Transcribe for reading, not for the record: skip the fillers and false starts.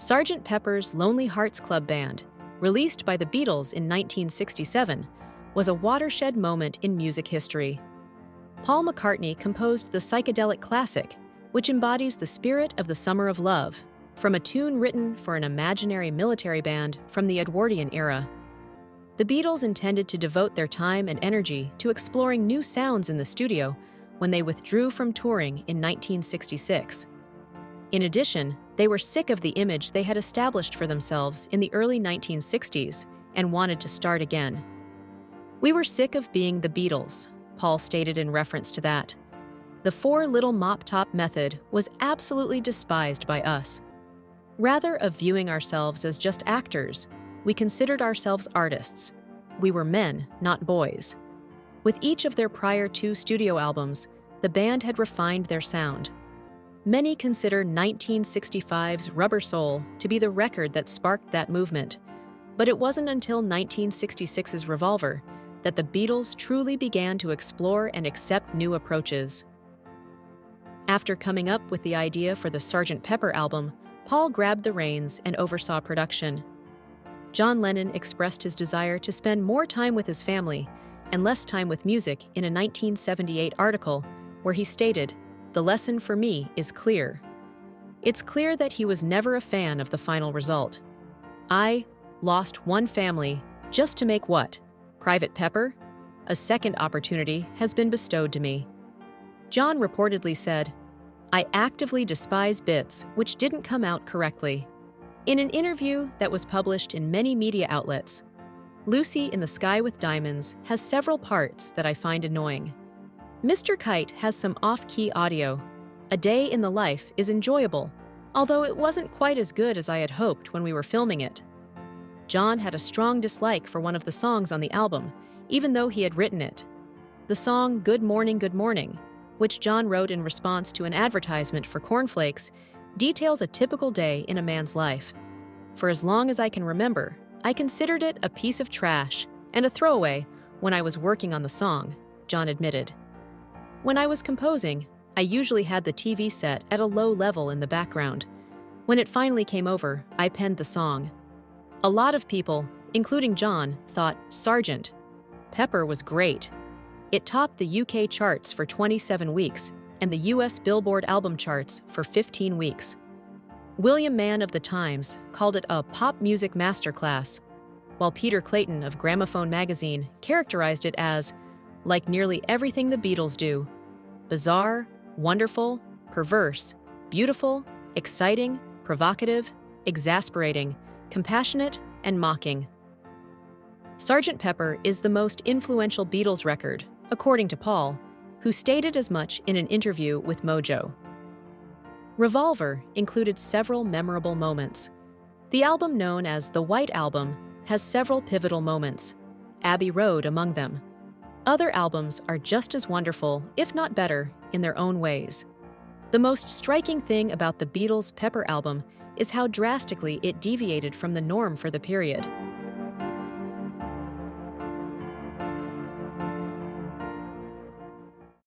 Sgt. Pepper's Lonely Hearts Club Band, released by the Beatles in 1967, was a watershed moment in music history. Paul McCartney composed the psychedelic classic, which embodies the spirit of the summer of love, from a tune written for an imaginary military band from the Edwardian era. The Beatles intended to devote their time and energy to exploring new sounds in the studio when they withdrew from touring in 1966. In addition, they were sick of the image they had established for themselves in the early 1960s and wanted to start again. "We were sick of being the Beatles," Paul stated in reference to that. "The four-little-mop-top method was absolutely despised by us. Rather of viewing ourselves as just actors, we considered ourselves artists. We were men, not boys." With each of their prior 2 studio albums, the band had refined their sound. Many consider 1965's Rubber Soul to be the record that sparked that movement, but it wasn't until 1966's Revolver that the Beatles truly began to explore and accept new approaches. After coming up with the idea for the Sgt. Pepper album, Paul grabbed the reins and oversaw production. John Lennon expressed his desire to spend more time with his family and less time with music in a 1978 article where he stated, "The lesson for me is clear." It's clear that he was never a fan of the final result. "I lost one family just to make what? Private Pepper? A second opportunity has been bestowed to me." John reportedly said, "I actively despise bits which didn't come out correctly." In an interview that was published in many media outlets, "Lucy in the Sky with Diamonds has several parts that I find annoying. Mr. Kite has some off-key audio. A Day in the Life is enjoyable, although it wasn't quite as good as I had hoped when we were filming it." John had a strong dislike for one of the songs on the album, even though he had written it. The song Good Morning, which John wrote in response to an advertisement for cornflakes, details a typical day in a man's life. "For as long as I can remember, I considered it a piece of trash and a throwaway when I was working on the song," John admitted. "When I was composing, I usually had the TV set at a low level in the background. When it finally came over, I penned the song. A lot of people, including John, thought Sgt. Pepper was great. It topped the UK charts for 27 weeks and the US Billboard album charts for 15 weeks. William Mann of The Times called it a pop music masterclass, while Peter Clayton of Gramophone magazine characterized it as, like nearly everything the Beatles do, bizarre, wonderful, perverse, beautiful, exciting, provocative, exasperating, compassionate, and mocking." Sgt. Pepper is the most influential Beatles record, according to Paul, who stated as much in an interview with Mojo. Revolver included several memorable moments. The album known as the White Album has several pivotal moments, Abbey Road among them. Other albums are just as wonderful, if not better, in their own ways. The most striking thing about the Beatles' Pepper album is how drastically it deviated from the norm for the period.